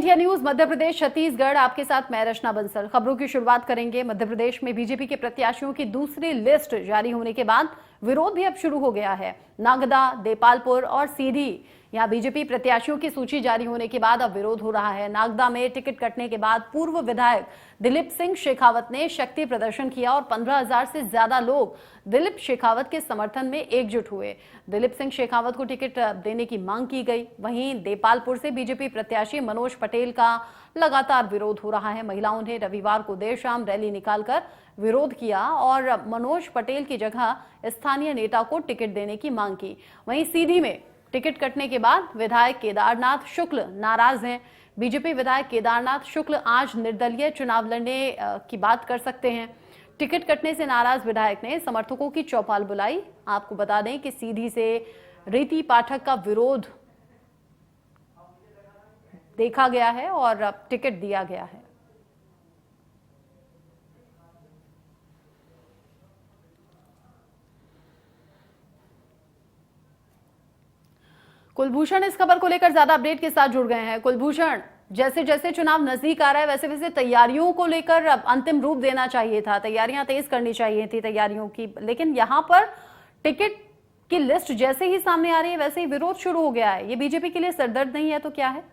India news Madhya Pradesh Chhattisgarh, आपके साथ मैं रचना बंसल। खबरों की शुरुआत करेंगे। मध्य प्रदेश में बीजेपी के प्रत्याशियों की दूसरी लिस्ट जारी होने के बाद विरोध भी अब शुरू हो गया है। नागदा, देपालपुर और सीधी, यहां बीजेपी प्रत्याशियों की सूची जारी होने के बाद अब विरोध हो रहा है। नागदा में टिकट कटने के बाद पूर्व विधायक दिलीप सिंह शेखावत ने शक्ति प्रदर्शन किया और 15,000 से ज्यादा लोग दिलीप शेखावत के समर्थन में एकजुट हुए। दिलीप सिंह शेखावत को टिकट देने की मांग की गई। वहीं देपालपुर से बीजेपी प्रत्याशी मनोज पटेल का लगातार विरोध हो रहा है। महिलाओं ने रविवार को देर शाम रैली निकालकर विरोध किया और मनोज पटेल की जगह स्थानीय नेता को टिकट देने की मांग की। वहीं सीधी में टिकट कटने के बाद विधायक केदारनाथ शुक्ल नाराज हैं। बीजेपी विधायक केदारनाथ शुक्ल आज निर्दलीय चुनाव लड़ने की बात कर सकते हैं। टिकट कटने से नाराज विधायक ने समर्थकों की चौपाल बुलाई। आपको बता दें कि सीधी से रीति पाठक का विरोध देखा गया है और टिकट दिया गया है। कुलभूषण इस खबर को लेकर ज्यादा अपडेट के साथ जुड़ गए हैं। कुलभूषण, जैसे जैसे चुनाव नजदीक आ रहा है वैसे वैसे तैयारियों को लेकर अंतिम रूप देना चाहिए था, तैयारियां तेज करनी चाहिए थी तैयारियों की, लेकिन यहां पर टिकट की लिस्ट जैसे ही सामने आ रही है वैसे ही विरोध शुरू हो गया है। ये बीजेपी के लिए सरदर्द नहीं है तो क्या है?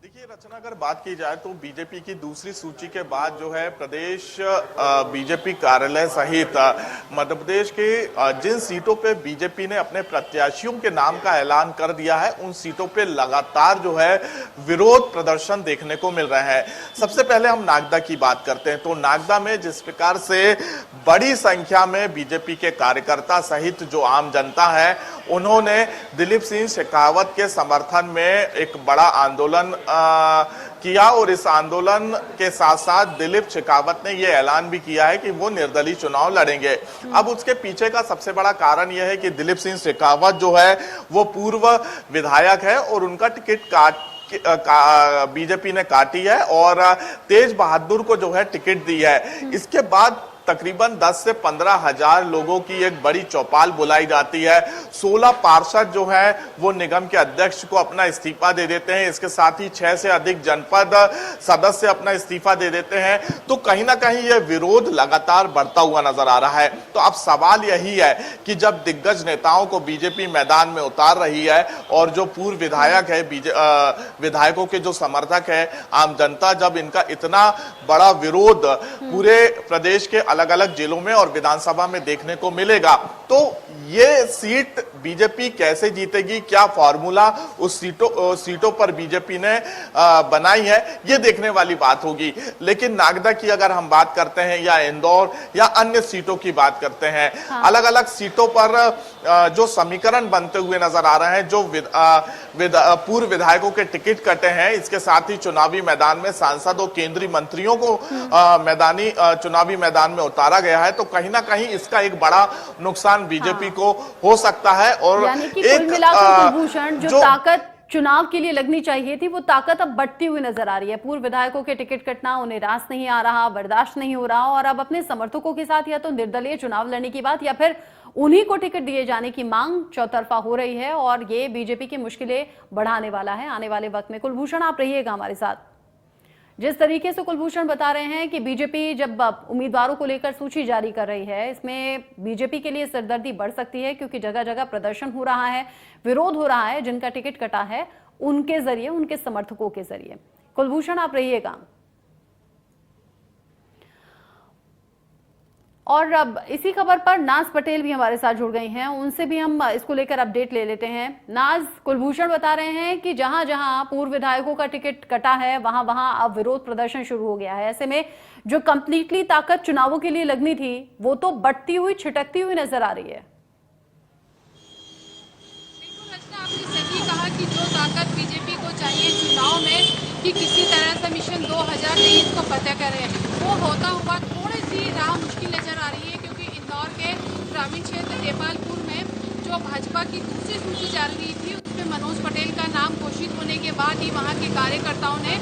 देखिए रचना, अगर बात की जाए तो बीजेपी की दूसरी सूची के बाद जो है प्रदेश बीजेपी कार्यालय सहित मध्य प्रदेश के जिन सीटों पे बीजेपी ने अपने प्रत्याशियों के नाम का ऐलान कर दिया है उन सीटों पे लगातार जो है विरोध प्रदर्शन देखने को मिल रहे हैं। सबसे पहले हम नागदा की बात करते हैं तो नागदा में जिस प्रकार से बड़ी संख्या में बीजेपी के कार्यकर्ता सहित जो आम जनता है उन्होंने दिलीप सिंह शेखावत के समर्थन में एक बड़ा आंदोलन किया और इस आंदोलन के साथ साथ दिलीप शेखावत ने यह ऐलान भी किया है कि वो निर्दलीय चुनाव लड़ेंगे। अब उसके पीछे का सबसे बड़ा कारण यह है कि दिलीप सिंह शेखावत जो है वो पूर्व विधायक है और उनका टिकट बीजेपी ने काटी है और तेज बहादुर को जो है टिकट दी है। इसके बाद तकरीबन 10 से 15,000 लोगों की एक बड़ी चौपाल बुलाई जाती है। 16 पार्षद जो हैं वो निगम के अध्यक्ष को अपना इस्तीफा दे देते हैं। इसके साथ ही 6 से अधिक जनपद सदस्य अपना इस्तीफा दे देते हैं। तो कहीं ना कहीं यह विरोध लगातार बढ़ता हुआ नजर आ रहा है। तो अब सवाल यही है कि जब दिग्गज नेताओं को बीजेपी मैदान में उतार रही है और जो पूर्व विधायक है विधायकों के जो समर्थक है आम जनता, जब इनका इतना बड़ा विरोध पूरे प्रदेश के अलग अलग जिलों में और विधानसभा में देखने को मिलेगा तो ये सीट बीजेपी कैसे जीतेगी, क्या फॉर्मूला उस सीटों पर बीजेपी ने बनाई है, ये देखने वाली बात होगी। लेकिन नागदा की अगर हम बात करते हैं या इंदौर या अन्य सीटों की बात करते हैं, अलग अलग सीटों पर जो समीकरण बनते हुए नजर आ रहे हैं, जो पूर्व विधायकों के टिकट कटे हैं, इसके साथ ही चुनावी मैदान में सांसद और केंद्रीय मंत्रियों को चुनावी मैदान में उतारा गया है, तो कहीं ना कहीं इसका एक बड़ा नुकसान बीजेपी को हो सकता है। और यानी कि कुल मिलाकर कुलभूषण जो ताकत चुनाव के लिए लगनी चाहिए थी वो ताकत अब बढ़ती हुई नजर आ रही है। पूर्व विधायकों के टिकट कटना उन्हें रास नहीं आ रहा, बर्दाश्त नहीं हो रहा और अब अपने समर्थकों के साथ या तो निर्दलीय चुनाव लड़ने की बात या फिर उन्हीं को टिकट दिए जाने की मांग चौतरफा हो रही है और ये बीजेपी की मुश्किलें बढ़ाने वाला है आने वाले वक्त में। कुलभूषण, आप रहिएगा हमारे साथ। जिस तरीके से कुलभूषण बता रहे हैं कि बीजेपी जब उम्मीदवारों को लेकर सूची जारी कर रही है, इसमें बीजेपी के लिए सरदर्दी बढ़ सकती है क्योंकि जगह जगह प्रदर्शन हो रहा है, विरोध हो रहा है जिनका टिकट कटा है उनके जरिए, उनके समर्थकों के जरिए। कुलभूषण, आप रहिएगा। और अब इसी खबर पर नाज पटेल भी हमारे साथ जुड़ गई हैं, उनसे भी हम इसको लेकर अपडेट ले लेते हैं। नाज, कुलभूषण बता रहे हैं कि जहां जहां पूर्व विधायकों का टिकट कटा है वहां वहां अब विरोध प्रदर्शन शुरू हो गया है। ऐसे में जो कंप्लीटली ताकत चुनावों के लिए लगनी थी वो तो बढ़ती हुई, छिटकती हुई नजर आ रही है। बिल्कुल रचना, आपने सही कहा कि जो ताकत बीजेपी को चाहिए चुनाव में कि किसी तरह से मिशन 2023 को फतेह करें, वो होता हुआ थोड़ी सी राह मुश्किल नजर आ रही है क्योंकि इंदौर के ग्रामीण क्षेत्र देपालपुर में जो भाजपा की दूसरी सूची जारी हुई थी उसमें मनोज पटेल का नाम घोषित होने के बाद ही वहां के कार्यकर्ताओं ने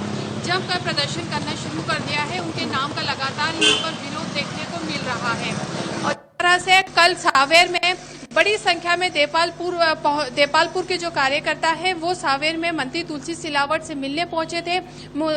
जमकर प्रदर्शन करना शुरू कर दिया है। उनके नाम का लगातार यहाँ पर विरोध देखने को मिल रहा है और इस तरह से कल सावेर में बड़ी संख्या में देपालपुर के जो कार्यकर्ता है वो सावेर में मंत्री तुलसी सिलावट से मिलने पहुंचे थे।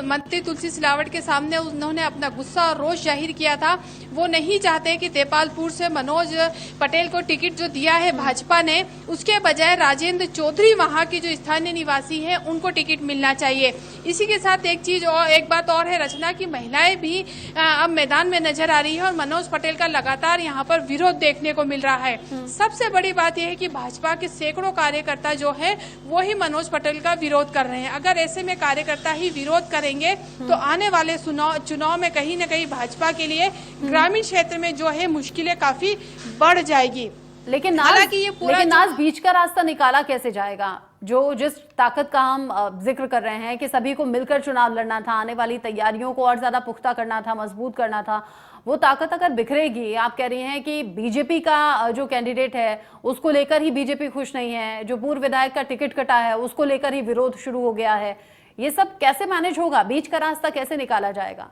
मंत्री तुलसी सिलावट के सामने उन्होंने अपना गुस्सा और रोष जाहिर किया था। वो नहीं चाहते कि देपालपुर से मनोज पटेल को टिकट जो दिया है भाजपा ने, उसके बजाय राजेंद्र चौधरी वहां की जो स्थानीय निवासी है उनको टिकट मिलना चाहिए। इसी के साथ एक बात और है रचना की महिलाएं भी अब मैदान में नजर आ रही है और मनोज पटेल का लगातार यहाँ पर विरोध देखने को मिल रहा है। सबसे बड़ी बात यह है कि भाजपा के सैकड़ों कार्यकर्ता जो है वो ही मनोज पटेल का विरोध कर रहे हैं। अगर ऐसे में कार्यकर्ता ही विरोध करेंगे तो आने वाले चुनाव में कहीं न कहीं भाजपा के लिए ग्रामीण क्षेत्र में जो है मुश्किलें काफी बढ़ जाएगी। लेकिन नाज बीच का रास्ता निकाला कैसे जाएगा? जिस ताकत का हम जिक्र कर रहे हैं कि सभी को मिलकर चुनाव लड़ना था, आने वाली तैयारियों को और ज्यादा पुख्ता करना था, मजबूत करना था, वो ताकत अगर बिखरेगी, आप कह रही हैं कि बीजेपी का जो कैंडिडेट है उसको लेकर ही बीजेपी खुश नहीं है, जो पूर्व विधायक का टिकट कटा है उसको लेकर ही विरोध शुरू हो गया है, ये सब कैसे मैनेज होगा? बीच का रास्ता कैसे निकाला जाएगा?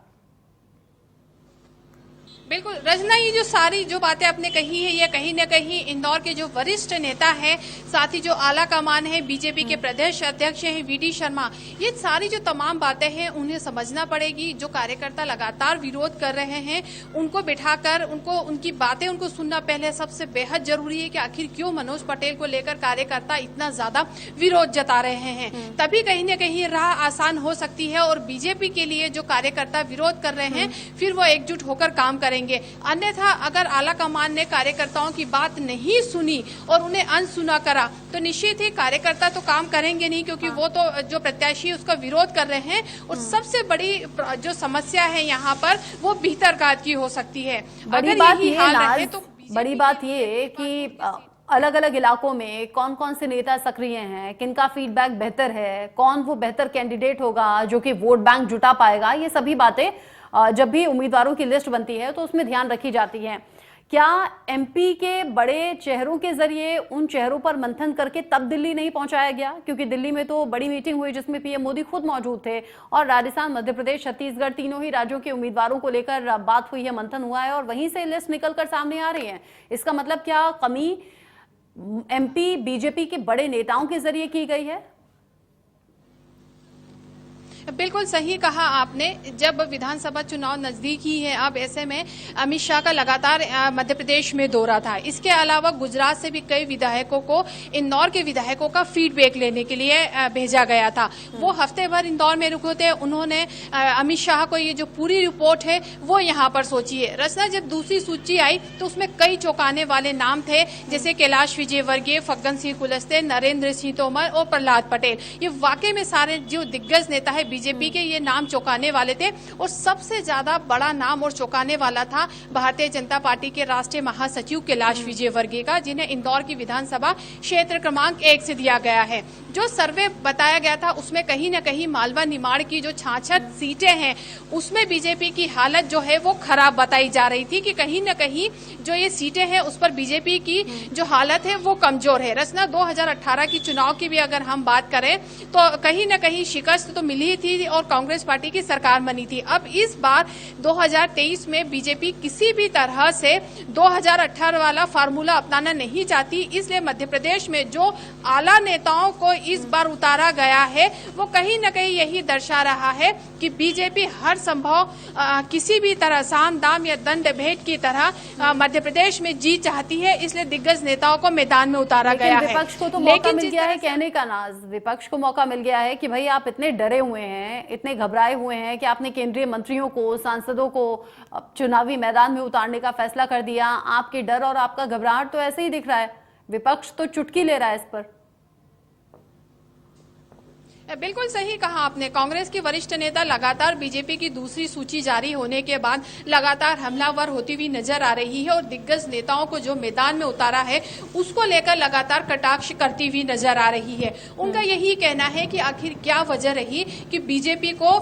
बिल्कुल रचना, ये जो सारी जो बातें आपने कही है ये कहीं न कहीं इंदौर के जो वरिष्ठ नेता हैं, साथ ही जो आला कमान है बीजेपी के प्रदेश अध्यक्ष हैं वीडी शर्मा, ये सारी जो तमाम बातें हैं उन्हें समझना पड़ेगी। जो कार्यकर्ता लगातार विरोध कर रहे हैं उनको बिठाकर उनकी बातें उनको सुनना पहले सबसे बेहद जरूरी है कि आखिर क्यों मनोज पटेल को लेकर कार्यकर्ता इतना ज्यादा विरोध जता रहे हैं। तभी कहीं न कहीं राह आसान हो सकती है और बीजेपी के लिए जो कार्यकर्ता विरोध कर रहे हैं फिर वो एकजुट होकर काम करेंगे। अन्यथा अगर आला कमान ने कार्यकर्ताओं की बात नहीं सुनी और उन्हें अनसुना करा तो निश्चित ही कार्यकर्ता तो काम करेंगे नहीं, क्योंकि वो तो जो प्रत्याशी है उसका विरोध कर रहे हैं। और सबसे बड़ी जो समस्या है यहाँ पर वो भीतरघात की हो सकती है। बड़ी बात ये कि अलग अलग इलाकों में कौन कौन से नेता सक्रिय हैं, किनका फीडबैक बेहतर है, कौन वो बेहतर कैंडिडेट होगा जो कि वोट बैंक जुटा पाएगा, ये सभी बातें जब भी उम्मीदवारों की लिस्ट बनती है तो उसमें ध्यान रखी जाती है। क्या एमपी के बड़े चेहरों के जरिए उन चेहरों पर मंथन करके तब दिल्ली नहीं पहुंचाया गया? क्योंकि दिल्ली में तो बड़ी मीटिंग हुई जिसमें पीएम मोदी खुद मौजूद थे और राजस्थान, मध्य प्रदेश, छत्तीसगढ़, तीनों ही राज्यों के उम्मीदवारों को लेकर बात हुई है, मंथन हुआ है और वहीं से लिस्ट निकलकर सामने आ रही है। इसका मतलब क्या कमी एमपी बीजेपी के बड़े नेताओं के जरिए की गई है? बिल्कुल सही कहा आपने। जब विधानसभा चुनाव नजदीक ही है, अब ऐसे में अमित शाह का लगातार मध्य प्रदेश में दौरा था। इसके अलावा गुजरात से भी कई विधायकों को इंदौर के विधायकों का फीडबैक लेने के लिए भेजा गया था। वो हफ्ते भर इंदौर में रुके थे। उन्होंने अमित शाह को ये जो पूरी रिपोर्ट है वो यहाँ पर सोचिए। रचना, जब दूसरी सूची आई तो उसमें कई चौंकाने वाले नाम थे, जैसे कैलाश विजयवर्गीय, फग्गन सिंह कुलस्ते, नरेंद्र सिंह तोमर और प्रहलाद पटेल। ये वाकई में सारे जो दिग्गज नेता है बीजेपी के, ये नाम चौंकाने वाले थे। और सबसे ज्यादा बड़ा नाम और चौंकाने वाला था भारतीय जनता पार्टी के राष्ट्रीय महासचिव कैलाश विजयवर्गीय का, जिन्हें इंदौर की विधानसभा क्षेत्र क्रमांक 1 से दिया गया है। जो सर्वे बताया गया था उसमें कहीं न कहीं मालवा निमाड़ की जो 66 सीटें हैं उसमें बीजेपी की हालत जो है वो खराब बताई जा रही थी कि कहीं न कहीं जो ये सीटें हैं उस पर बीजेपी की जो हालत है वो कमजोर है। रचना, 2018 की चुनाव की भी अगर हम बात करें तो कहीं न कहीं शिकस्त तो मिली थी और कांग्रेस पार्टी की सरकार बनी थी। अब इस बार 2023 में बीजेपी किसी भी तरह से 2018 वाला फार्मूला अपनाना नहीं चाहती, इसलिए मध्य प्रदेश में जो आला नेताओं को इस बार उतारा गया है वो कहीं न कहीं यही दर्शा रहा है कि बीजेपी हर संभव किसी भी तरह साम दाम या दंड भेद की तरह मध्य प्रदेश में जीत चाहती है, इसलिए दिग्गज नेताओं को मैदान में उतारा गया है। विपक्ष को तो मौका मिल गया है कहने का, नाज, विपक्ष को मौका मिल गया है कि भाई आप इतने डरे हुए हैं, इतने घबराए हुए हैं कि आपने केंद्रीय मंत्रियों को, सांसदों को चुनावी मैदान में उतारने का फैसला कर दिया। आपके डर और आपका घबराहट तो ऐसे ही दिख रहा है, विपक्ष तो चुटकी ले रहा है इस पर। बिल्कुल सही कहा आपने। कांग्रेस के वरिष्ठ नेता लगातार बीजेपी की दूसरी सूची जारी होने के बाद लगातार हमलावर होती हुई नजर आ रही है और दिग्गज नेताओं को जो मैदान में उतारा है उसको लेकर लगातार कटाक्ष करती हुई नजर आ रही है। उनका यही कहना है कि आखिर क्या वजह रही कि बीजेपी को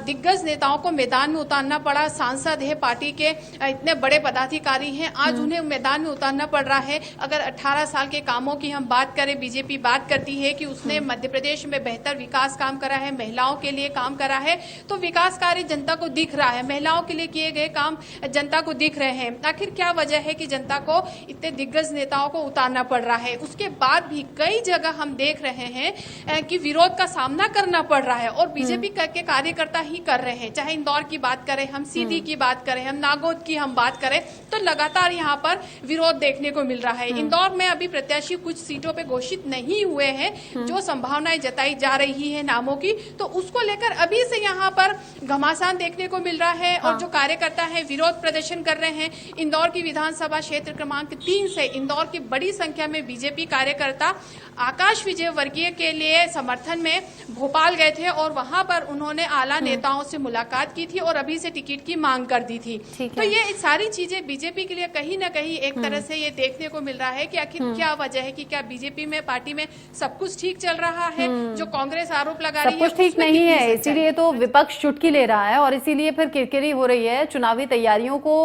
दिग्गज नेताओं को मैदान में उतारना पड़ा। सांसद है, पार्टी के इतने बड़े पदाधिकारी हैं, आज उन्हें मैदान में उतारना पड़ रहा है। अगर 18 साल के कामों की हम बात करें, बीजेपी बात करती है कि उसने मध्य प्रदेश में बेहतर विकास विकास काम करा है, महिलाओं के लिए काम करा है, तो विकास कार्य जनता को दिख रहा है, महिलाओं के लिए किए गए काम जनता को दिख रहे हैं। आखिर क्या वजह है कि जनता को इतने दिग्गज नेताओं को उतारना पड़ रहा है? उसके बाद भी कई जगह हम देख रहे हैं कि विरोध का सामना करना पड़ रहा है और बीजेपी के कार्यकर्ता ही कर रहे हैं। चाहे इंदौर की बात करें, हम सीधी की बात करें, हम नागौद की हम बात करें, तो लगातार यहाँ पर विरोध देखने को मिल रहा है। इंदौर में अभी प्रत्याशी कुछ सीटों पे घोषित नहीं हुए हैं, जो संभावनाएं जताई जा रही है नामों की, तो उसको लेकर अभी से यहाँ पर घमासान देखने को मिल रहा है। और जो कार्यकर्ता है विरोध प्रदर्शन कर रहे हैं। इंदौर की विधानसभा क्षेत्र क्रमांक 3 से इंदौर की बड़ी संख्या में बीजेपी कार्यकर्ता आकाश विजयवर्गीय के लिए समर्थन में भोपाल गए थे और वहां पर उन्होंने आला नेताओं से मुलाकात की थी और अभी से टिकट की मांग कर दी थी। तो ये सारी चीजें बीजेपी के लिए कहीं ना कहीं एक तरह से ये देखने को मिल रहा है कि आखिर क्या वजह है कि क्या बीजेपी में, पार्टी में सब कुछ ठीक चल रहा है, जो कांग्रेस आरोप लगा रही है सब कुछ ठीक नहीं है, इसीलिए तो विपक्ष चुटकी ले रहा है और इसीलिए फिर किरकिरी हो रही है चुनावी तैयारियों को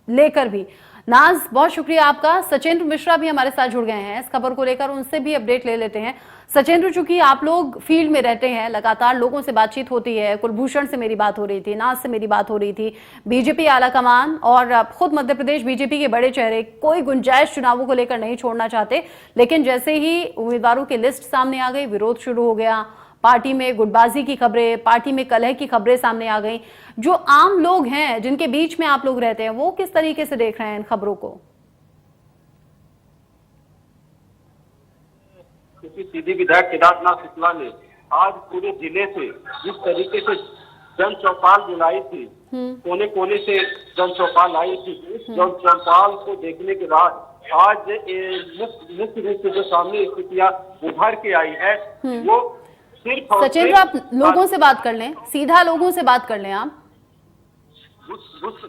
लेकर भी। नाज, बहुत शुक्रिया आपका। सचेंद्र मिश्रा भी हमारे साथ जुड़ गए हैं इस खबर को लेकर, उनसे भी अपडेट ले लेते हैं। सचेंद्र, चूंकि आप लोग फील्ड में रहते हैं, लगातार लोगों से बातचीत होती है, कुलभूषण से मेरी बात हो रही थी, नाज से मेरी बात हो रही थी, बीजेपी आला कमान और खुद मध्य प्रदेश बीजेपी के बड़े चेहरे कोई गुंजाइश चुनावों को लेकर नहीं छोड़ना चाहते, लेकिन जैसे ही उम्मीदवारों की लिस्ट सामने आ गई, विरोध शुरू हो गया, पार्टी में गुटबाजी की खबरें, पार्टी में कलह की खबरें सामने आ गई। जो आम लोग हैं जिनके बीच में आप लोग रहते हैं, वो किस तरीके से देख रहे हैं इन खबरों को? क्योंकि सीधी विधायक केदारनाथ शुक्ला ने आज पूरे जिले से जिस तरीके से जन चौपाल बुलाई थी, कोने कोने से जन चौपाल आई थी, जन चौपाल को देखने के बाद आज मुख्य रूप से जो सामने स्थितियां उभर के आई है वो सिर्फ सचिन, आप लोगों से बात कर लें, सीधा लोगों से बात कर लें। आप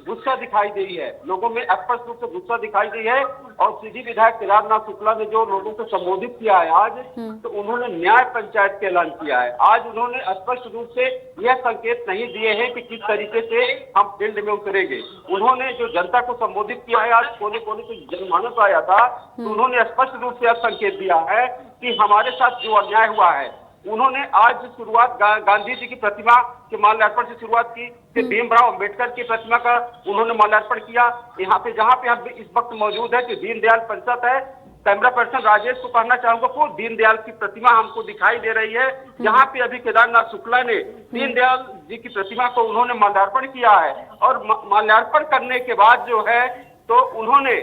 गुस्सा दिखाई दी है, लोगों में स्पष्ट रूप से गुस्सा दिखाई दी है। और सीधी विधायक केदारनाथ शुक्ला ने जो लोगों को संबोधित किया है आज, तो उन्होंने न्याय पंचायत का ऐलान किया है। आज उन्होंने स्पष्ट रूप से यह संकेत नहीं दिए हैं कि किस तरीके से हम फील्ड में उतरेंगे। उन्होंने जो जनता को संबोधित किया है, आज कोने कोने से जनमानस आया था, तो उन्होंने स्पष्ट रूप से यह संकेत दिया है कि हमारे साथ जो अन्याय हुआ है। उन्होंने आज शुरुआत गांधी जी की प्रतिमा के माल्यार्पण से शुरुआत की, फिर भीमराव अंबेडकर की प्रतिमा का उन्होंने माल्यार्पण किया। यहाँ पे जहाँ पे हम इस वक्त मौजूद है कि दीनदयाल परिषद है, कैमरा पर्सन राजेश को कहना चाहूंगा वो दीनदयाल की प्रतिमा हमको दिखाई दे रही है। यहाँ पे अभी केदारनाथ शुक्ला ने दीनदयाल जी की प्रतिमा को उन्होंने माल्यार्पण किया है और माल्यार्पण करने के बाद जो है तो उन्होंने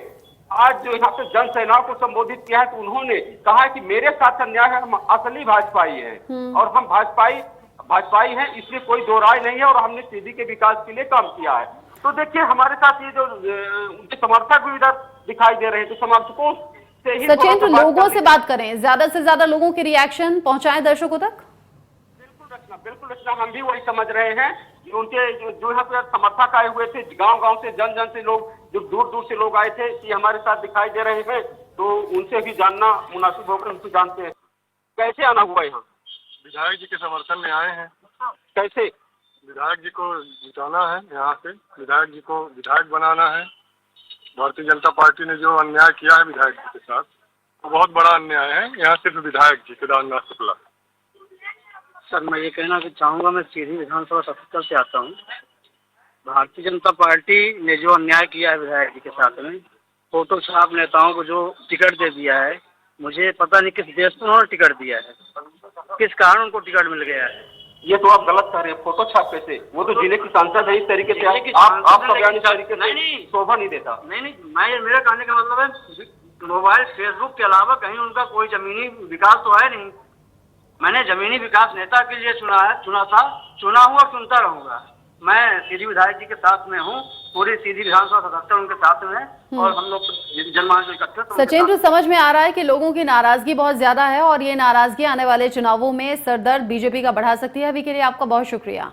आज जो यहाँ पे जन सेनाओं को संबोधित किया है, तो उन्होंने कहा कि मेरे साथ अन्याय है, हम असली भाजपाई हैं और हम भाजपाई हैं, इसलिए कोई दो राय नहीं है और हमने सीधी के विकास के लिए काम किया है। तो देखिए हमारे साथ ये जो उनके समर्थक भी इधर दिखाई दे रहे हैं, तो समर्थकों से ही सचिन, लोगों से बात करें, ज्यादा से ज्यादा लोगों के रिएक्शन पहुंचाएं दर्शकों तक। बिल्कुल रचना, हम भी वही समझ रहे हैं। उनके जो यहाँ पे समर्थक आए हुए थे, गांव-गांव से जन से लोग, जो दूर से लोग आए थे, कि हमारे साथ दिखाई दे रहे हैं, तो उनसे भी जानना मुनासिब होकर उनसे जानते हैं कैसे आना हुआ यहाँ। विधायक जी के समर्थन में आए हैं। कैसे? विधायक जी को जिताना है, यहाँ से विधायक जी को विधायक बनाना है। भारतीय जनता पार्टी ने जो अन्याय किया है विधायक जी के साथ, वो बहुत बड़ा अन्याय है। यहाँ सिर्फ विधायक जी केदारनाथ शुक्ला। सर, मैं ये कहना चाहूँगा, मैं सीधी विधानसभा 77 से आता हूँ। भारतीय जनता पार्टी ने जो अन्याय किया है विधायक जी के साथ में, फोटो छाप नेताओं को जो टिकट दे दिया है, मुझे पता नहीं किस देश में उन्होंने टिकट दिया है, किस कारण उनको टिकट मिल गया है। ये तो आप गलत कर रहे हैं। फोटो छाप कैसे? वो तो जिले की सांसद है, इस तरीके से आपका बयान इस तरीके से शोभा नहीं देता। नहीं, मेरा कहने का मतलब है मोबाइल फेसबुक के अलावा कहीं उनका कोई जमीनी विकास तो है नहीं। मैंने जमीनी विकास नेता के लिए चुना हुआ, चुनता रहूंगा। मैं सीधी विधायक जी के साथ में हूँ, पूरी सीधी विधानसभा 77 उनके साथ में है और हम लोग जनमानस इकट्ठे। सचिन, समझ में आ रहा है कि लोगों की नाराजगी बहुत ज्यादा है और ये नाराजगी आने वाले चुनावों में सरदर्द बीजेपी का बढ़ा सकती है। अभी के लिए आपका बहुत शुक्रिया।